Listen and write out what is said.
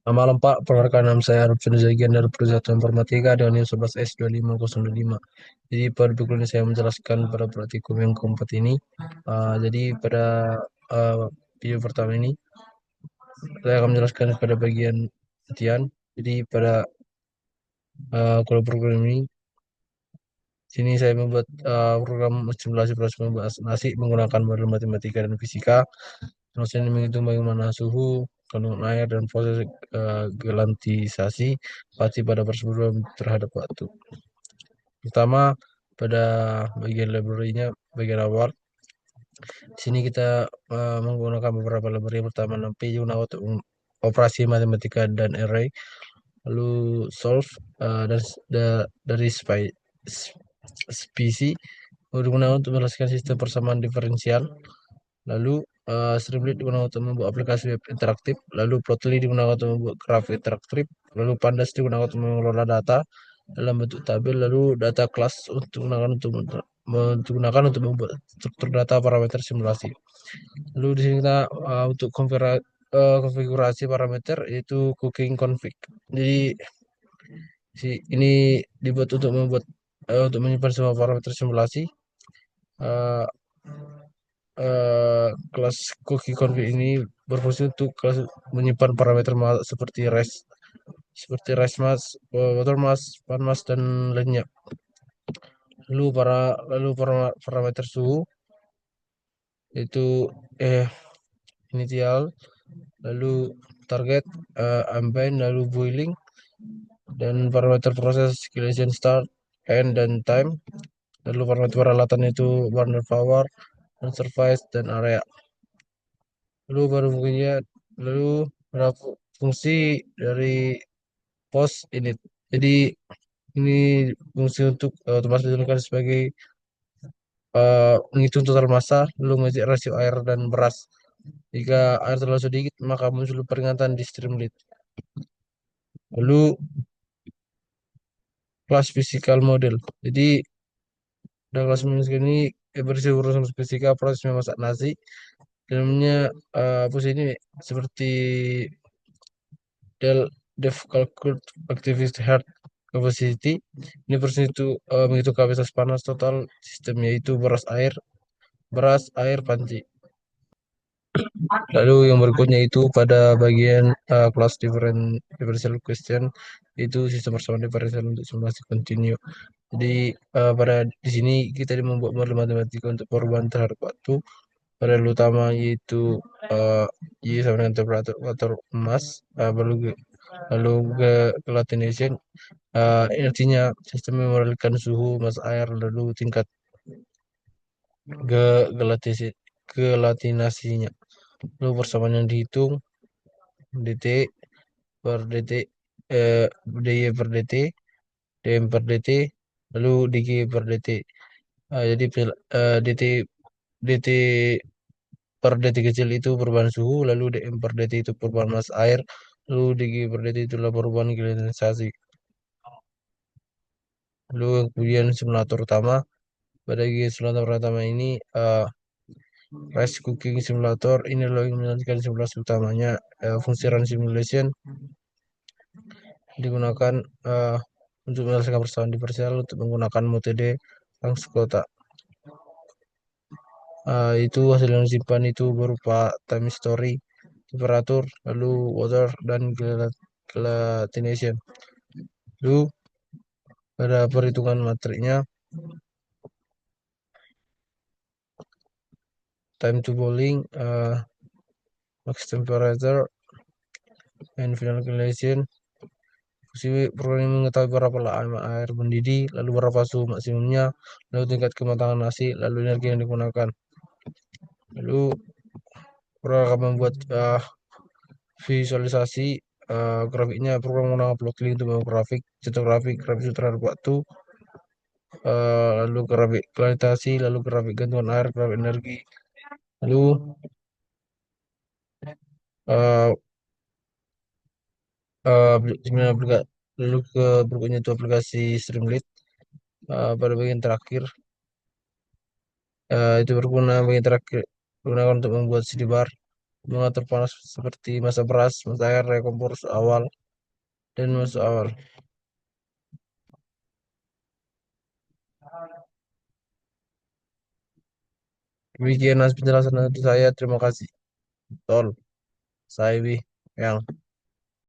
Selamat malam Pak, perkenalkan nama saya Arif Zagian dari Perusahaan Informatika dengan NIM 11S25025. Jadi pada buku ini saya menjelaskan pada praktikum yang keempat ini. Jadi pada uh, video pertama ini saya akan menjelaskan pada bagian latihan. Jadi pada kalau program ini, sini saya membuat program simulasi proses membahas nasi menggunakan model matematika dan fisika. Terus ini menghitung bagaimana suhu, kandungan air, dan proses gelantisasi pasti pada persebaran terhadap waktu. Pertama, pada bagian library-nya, bagian awal, di sini kita menggunakan beberapa library. Pertama, NumPy digunakan untuk operasi matematika dan array, lalu solve dan dari specie digunakan untuk menjelaskan sistem persamaan diferensial. Lalu Streamlit digunakan untuk membuat aplikasi web interaktif. Lalu Plotly digunakan untuk membuat grafik interaktif. Lalu Pandas digunakan untuk mengelola data dalam bentuk tabel. Lalu data class digunakan untuk membuat struktur data parameter simulasi. Lalu di sini kita untuk konfigurasi parameter yaitu cooking config. Jadi ini dibuat untuk menyimpan semua parameter simulasi. Uh, Kelas cookie config ini berfungsi untuk menyimpan parameter seperti mass, water mass, pan mass, dan lainnya. Lalu parameter suhu itu eh initial, lalu target, ambient, lalu boiling, dan parameter proses escalation start, end, dan time. Lalu parameter peralatan itu burner power, dan surface, dan area. Lalu baru mungkinnya lalu ada fungsi dari post init. Jadi ini fungsi untuk otomatis digunakan sebagai menghitung total massa, lalu mengecek rasio air dan beras. Jika air terlalu sedikit, maka muncul peringatan di Streamlit. Lalu kelas physical model. Jadi dalam kelas physical ini berisi urusan fisika proses memasak nasi. Dalamnya fungsi ini seperti Del Dev Calculate Activity Heart Capacity. Ini persen itu menghitung kapasitas panas total sistem yaitu beras, air, panci. Lalu yang berikutnya itu pada bagian class differential question itu sistem persamaan diferensial untuk simulasi kontinu. Jadi pada di sini kita membuat model matematika untuk perubahan terhadap waktu. Variabel utama yaitu uh, Y sama dengan temperatur emas, lalu ke gelatination. Artinya sistem memodalkan suhu, mas air, lalu tingkat ke gelatinasinya. Lalu persamaan yang dihitung dt per dt, dy per dt, dm per dt, lalu dg per dt. Jadi dt dt per detik kecil itu perubahan suhu, lalu dm per detik itu perubahan mas air, lalu dg per detik itulah perubahan gelinisasi. Lalu kemudian simulator utama, pada simulator utama ini Rice Cooking Simulator ini loh yang menjalankan simulasi utamanya. Fungsi run simulation digunakan untuk menyelesaikan persoalan diferensial untuk menggunakan metode langsung kotak. Itu hasil yang disimpan itu berupa time story, temperatur, lalu water, dan gelatination. Lalu pada perhitungan materinya, time to boiling, max temperature, and final gelatination. Fungsi program ini mengetahui berapa lama air mendidih, lalu berapa suhu maksimumnya, lalu tingkat kematangan nasi, lalu energi yang digunakan. Lalu program akan membuat visualisasi grafiknya. Program menggunakan Plotly untuk membuat grafik terhadap waktu, lalu grafik kualitasi, lalu grafik gantungan air, grafik energi, lalu uh, sebenarnya lalu ke berikutnya itu aplikasi Streamlit. Pada bagian terakhir itu berguna bagian terakhir digunakan untuk membuat sidebar. mengatur panas seperti masa beras, masa air, kompor awal, dan masa awal. Demikian penjelasan dari saya. Terima kasih. Tol, saya Wi, yang